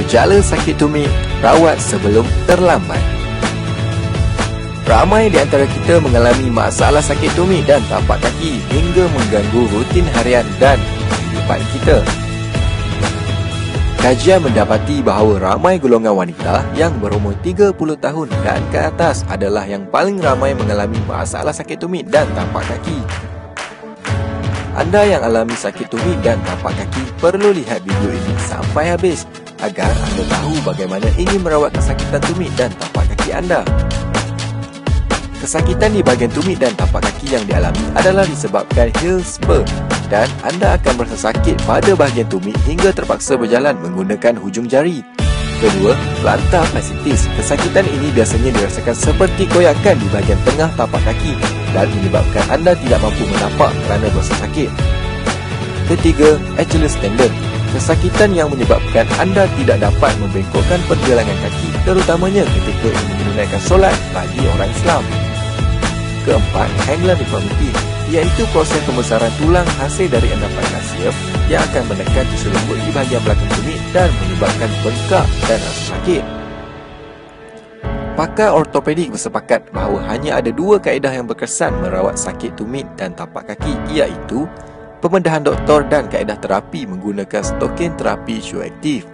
gejala sakit tumit, rawat sebelum terlambat. Ramai di antara kita mengalami masalah sakit tumit dan tapak kaki hingga mengganggu rutin harian dan kehidupan kita. Kajian mendapati bahawa ramai golongan wanita yang berumur 30 tahun dan ke atas adalah yang paling ramai mengalami masalah sakit tumit dan tapak kaki. Anda yang alami sakit tumit dan tapak kaki perlu lihat video ini sampai habis agar anda tahu bagaimana ingin merawat kesakitan tumit dan tapak kaki anda. Kesakitan di bahagian tumit dan tapak kaki yang dialami adalah disebabkan heel spur dan anda akan merasa sakit pada bahagian tumit hingga terpaksa berjalan menggunakan hujung jari. Kedua, plantar fasciitis. Kesakitan ini biasanya dirasakan seperti koyakan di bahagian tengah tapak kaki dan menyebabkan anda tidak mampu menapak kerana berasa sakit. Ketiga, Achilles tendon. Kesakitan yang menyebabkan anda tidak dapat membengkokkan pergelangan kaki, terutamanya ketika ingin menunaikan solat bagi orang Islam. Keempat, angular deformity, iaitu proses pembesaran tulang hasil dari endapan kalsium yang akan menekan tisu lembut di bahagian belakang tumit dan menyebabkan bengkak dan rasa sakit. Pakar ortopedik bersepakat bahawa hanya ada dua kaedah yang berkesan merawat sakit tumit dan tapak kaki, iaitu pembedahan doktor dan kaedah terapi menggunakan stokin terapi shoaktif.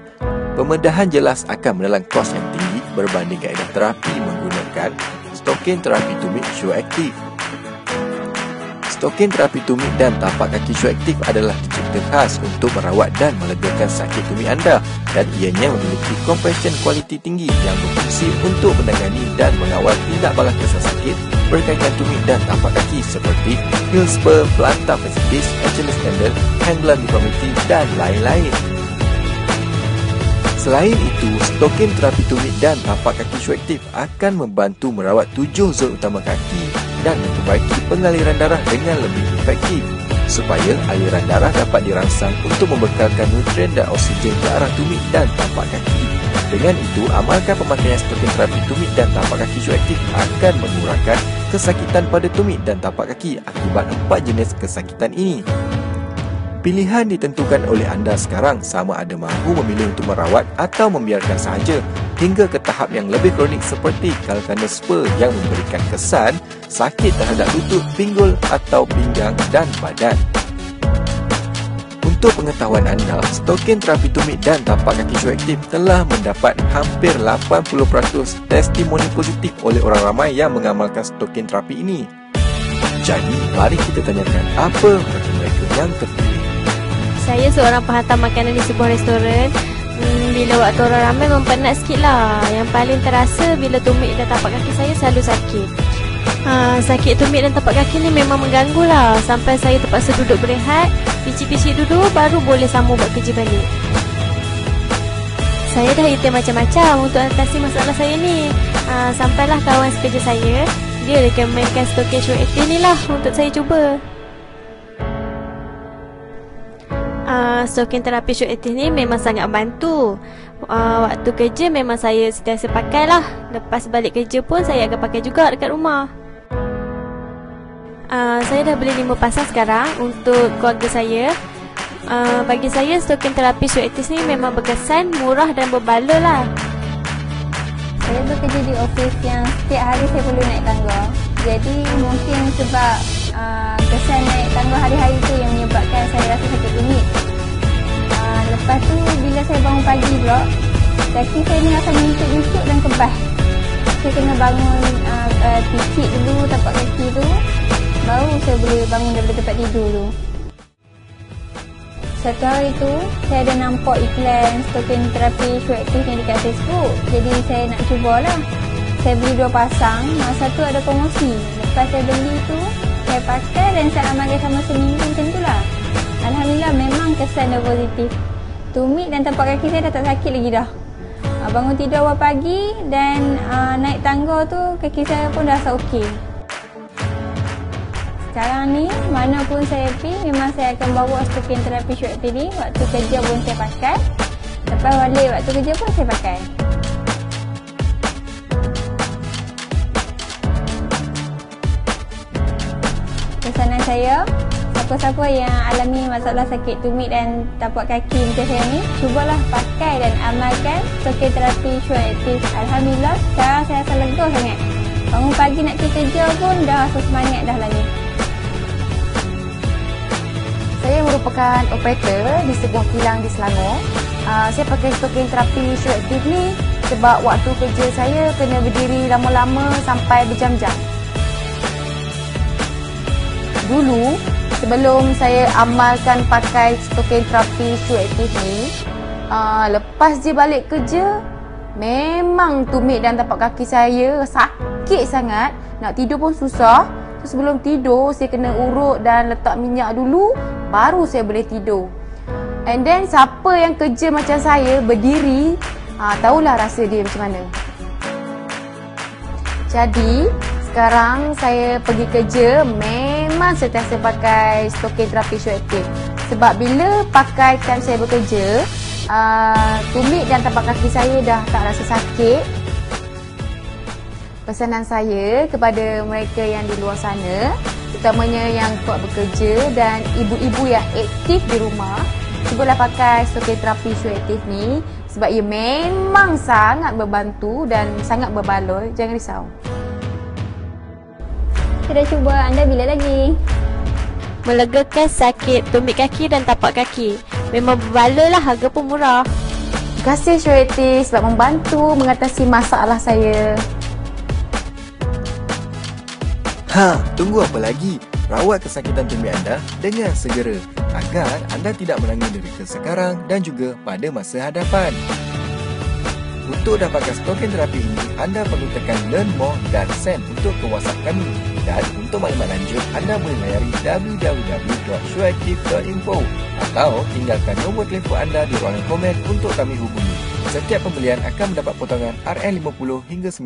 Pembedahan jelas akan menelan kos yang tinggi berbanding kaedah terapi menggunakan stokin terapi tumit shoaktif. Stokin terapi tumit dan tapak kaki shoaktif adalah dicipta khas untuk merawat dan melegakan sakit tumit anda dan ianya memiliki compression kualiti tinggi yang berfungsi untuk menangani dan mengawal tindak balas kesan sakit berkaitan tumit dan tapak kaki seperti heel spur, plantar fasciitis, Achilles tendon, angular deformity dan lain-lain. Selain itu, stokin terapi tumit dan tapak kaki shoaktif akan membantu merawat 7 zon utama kaki dan memperbaiki pengaliran darah dengan lebih efektif supaya aliran darah dapat dirangsang untuk membekalkan nutrien dan oksigen ke arah tumit dan tapak kaki. Dengan itu, amalkan pemakaian stokin terapi tumit dan tapak kaki shoaktif akan mengurangkan kesakitan pada tumit dan tapak kaki akibat 4 jenis kesakitan ini. Pilihan ditentukan oleh anda sekarang sama ada mahu memilih untuk merawat atau membiarkan sahaja hingga ke tahap yang lebih kronik seperti calcaneus spur yang memberikan kesan sakit terhadap lutut, pinggul atau pinggang dan badan. Untuk pengetahuan anda, stokin terapi tumit dan tapak kaki shoaktif telah mendapat hampir 80% testimoni positif oleh orang ramai yang mengamalkan stokin terapi ini. Jadi, mari kita tanyakan apa mereka yang terpilih. Saya seorang penghantar makanan di sebuah restoran. Bila waktu orang ramai memang penat sikit lah. Yang paling terasa bila tumit dan tapak kaki saya selalu sakit. Sakit tumit dan tapak kaki ni memang mengganggu lah. Sampai saya terpaksa duduk berehat, picit-picit dulu baru boleh sambung buat kerja balik. Saya dah item macam-macam untuk atasi masalah saya ni. Sampailah kawan sekerja saya, dia rekomenkan stokin shoaktif ni lah untuk saya cuba. Stokin terapi shoaktif ni memang sangat bantu. Waktu kerja memang saya sentiasa pakai lah. Lepas balik kerja pun saya akan pakai juga dekat rumah. Saya dah beli 5 pasang sekarang untuk keluarga saya. Bagi saya stokin terapi shoaktif ni memang berkesan, murah dan berbala lah. Saya bekerja di ofis yang setiap hari saya perlu naik tangga. Jadi mungkin sebab kesan naik tangga hari-hari tu yang menyebabkan saya rasa sakit tumit. Lepas tu bila saya bangun pagi pula, kaki saya ni rasa nyusuk-nyusuk dan kebas. Saya kena bangun picit dulu tapak kaki tu, baru saya boleh bangun daripada tempat tidur tu. Satu hari tu saya ada nampak iklan stokin terapi shoaktif yang dekat Facebook. Jadi saya nak cubalah. Saya beli 2 pasang, masa tu ada promosi. Lepas saya beli tu, saya pakai dan saya amalkan sama seminggu macam tu lah. Alhamdulillah memang kesan dah positif. Tumit dan tapak kaki saya dah tak sakit lagi dah. Bangun tidur awal pagi dan naik tangga tu kaki saya pun dah rasa okey. Sekarang ni mana pun saya pergi memang saya akan bawa stokin terapi shoaktif ni. Waktu kerja pun saya pakai. Lepas balik waktu kerja pun saya pakai. Pesanan saya, siapa siapa-siapa yang alami masalah sakit tumit dan tapak kaki macam saya ni, cubalah pakai dan amalkan stokin terapi Sure Active. Alhamdulillah, sekarang saya rasa lega sangat. Bangun pagi nak pergi kerja pun dah rasa semangat dah lah ni. Saya merupakan operator di sebuah kilang di Selangor. Saya pakai stokin terapi Sure Active ni sebab waktu kerja saya kena berdiri lama-lama sampai berjam-jam. Dulu, sebelum saya amalkan pakai stokin terapi Sure Active ni, lepas je balik kerja, memang tumit dan tapak kaki saya sakit sangat. Nak tidur pun susah. Sebelum tidur, saya kena urut dan letak minyak dulu, baru saya boleh tidur. And then, siapa yang kerja macam saya, berdiri, tahulah rasa dia macam mana. Jadi, sekarang saya pergi kerja, memang sentiasa pakai stokin terapi Sure Active. Sebab bila pakai time saya bekerja, tumit dan tapak kaki saya dah tak rasa sakit. Pesanan saya kepada mereka yang di luar sana, terutamanya yang kuat bekerja dan ibu-ibu yang aktif di rumah, cubalah pakai stokin terapi Sure Active ni sebab ia memang sangat membantu dan sangat berbaloi. Jangan risau. Saya dah cuba, anda bila lagi? Melegakan sakit tumit kaki dan tapak kaki. Memang berbaloi lah, harga pun murah. Terima kasih Sure Active sebab membantu mengatasi masalah saya. Tunggu apa lagi? Rawat kesakitan tumit anda dengan segera agar anda tidak menanggung derita sekarang dan juga pada masa hadapan. Untuk dapatkan stokin terapi ini, anda perlu tekan Learn More dan Send untuk ke WhatsApp kami. Dan untuk maklumat lanjut, anda boleh layari www.sureactive.info atau tinggalkan nombor telefon anda di ruangan komen untuk kami hubungi. Setiap pembelian akan mendapat potongan RM50 hingga RM90.